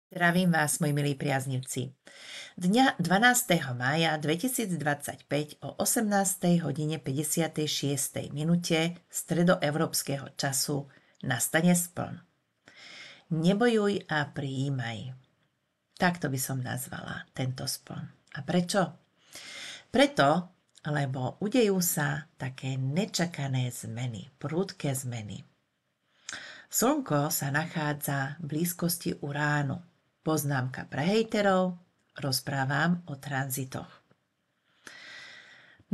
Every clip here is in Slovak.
Zdravím vás, moji milí priaznivci. Dňa 12. mája 2025 o 18. hodine 56. minúte stredoevropského času nastane spln. Nebojuj a prijímaj. Takto by som nazvala tento spln. A prečo? Preto, lebo udejú sa také nečakané zmeny, prudké zmeny. Slnko sa nachádza v blízkosti Uránu. Poznámka pre hejterov, rozprávam o tranzitoch.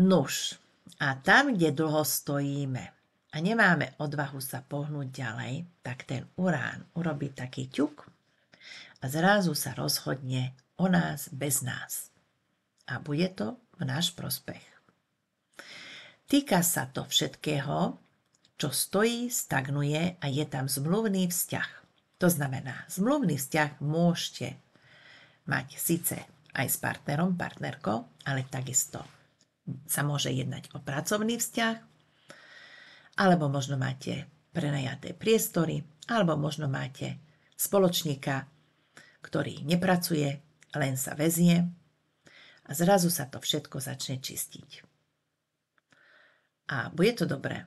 Nuž, a tam, kde dlho stojíme a nemáme odvahu sa pohnúť ďalej, tak ten Urán urobí taký ťuk a zrazu sa rozhodne o nás bez nás. A bude to v náš prospech. Týka sa to všetkého, čo stojí, stagnuje a je tam zmluvný vzťah. To znamená, zmluvný vzťah môžete mať síce aj s partnerom, partnerkou, ale takisto sa môže jednať o pracovný vzťah, alebo možno máte prenajaté priestory, alebo možno máte spoločníka, ktorý nepracuje, len sa väzie a zrazu sa to všetko začne čistiť. A bude to dobré.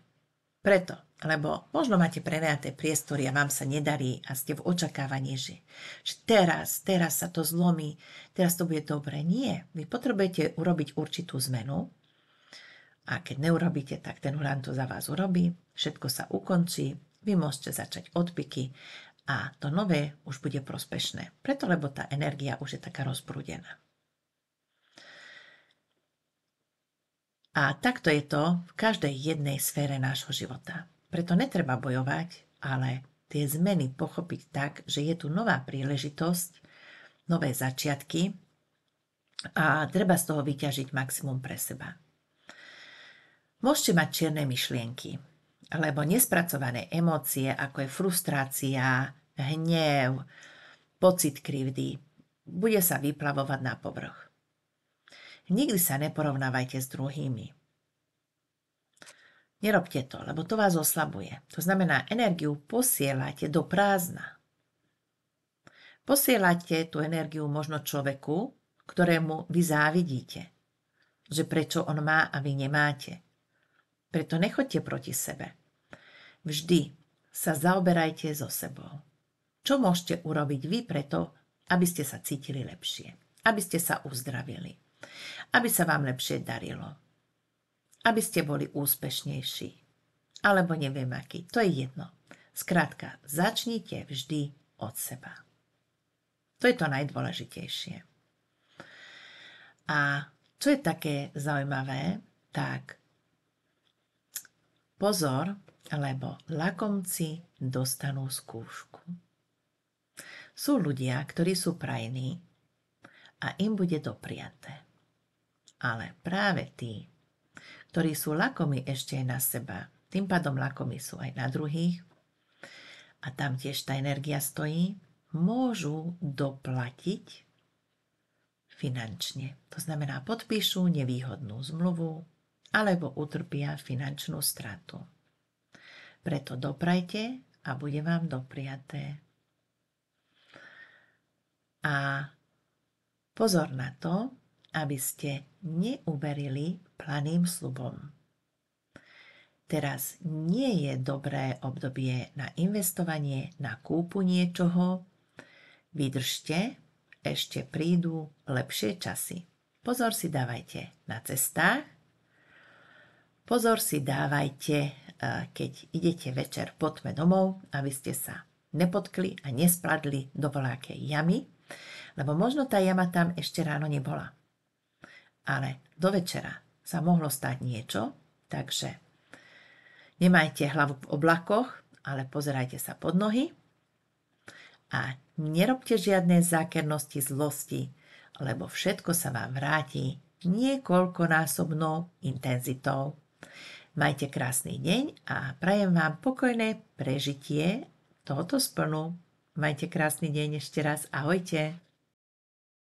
Preto, lebo možno máte prenajaté priestory a vám sa nedarí a ste v očakávaní, že teraz sa to zlomí, teraz to bude dobre. Nie, vy potrebujete urobiť určitú zmenu a keď neurobíte, tak ten Urán to za vás urobí, všetko sa ukončí, vy môžete začať odpiky a to nové už bude prospešné. Preto, lebo tá energia už je taká rozprúdená. A takto je to v každej jednej sfére nášho života. Preto netreba bojovať, ale tie zmeny pochopiť tak, že je tu nová príležitosť, nové začiatky a treba z toho vyťažiť maximum pre seba. Môžete mať čierne myšlienky, alebo nespracované emócie, ako je frustrácia, hnev, pocit krivdy, bude sa vyplavovať na povrch. Nikdy sa neporovnávajte s druhými. Nerobte to, lebo to vás oslabuje. To znamená, energiu posielate do prázdna. Posielate tú energiu možno človeku, ktorému vy závidíte. Že prečo on má a vy nemáte. Preto nechoďte proti sebe. Vždy sa zaoberajte so sebou. Čo môžete urobiť vy preto, aby ste sa cítili lepšie? Aby ste sa uzdravili? Aby sa vám lepšie darilo, aby ste boli úspešnejší, alebo neviem aký, to je jedno. Skrátka, začnite vždy od seba. To je to najdôležitejšie. A čo je také zaujímavé, tak pozor, lebo lakomci dostanú skúšku. Sú ľudia, ktorí sú prajní a im bude dopriaté. Ale práve tí, ktorí sú lakomí ešte aj na seba, tým pádom lakomí sú aj na druhých a tam tiež tá energia stojí, môžu doplatiť finančne. To znamená, podpíšu nevýhodnú zmluvu alebo utrpia finančnú stratu. Preto doprajte a bude vám dopriaté. A pozor na to, aby ste neuverili planým sľubom. Teraz nie je dobré obdobie na investovanie, na kúpu niečoho. Vydržte, ešte prídu lepšie časy. Pozor si dávajte na cestách. Pozor si dávajte, keď idete večer po tme domov, aby ste sa nepotkli a nespadli do voľakej jamy, lebo možno tá jama tam ešte ráno nebola. Ale do večera sa mohlo stať niečo, takže nemajte hlavu v oblakoch, ale pozerajte sa pod nohy a nerobte žiadne zákernosti, zlosti, lebo všetko sa vám vráti niekoľkonásobnou intenzitou. Majte krásny deň a prajem vám pokojné prežitie tohoto splnu. Majte krásny deň ešte raz. Ahojte.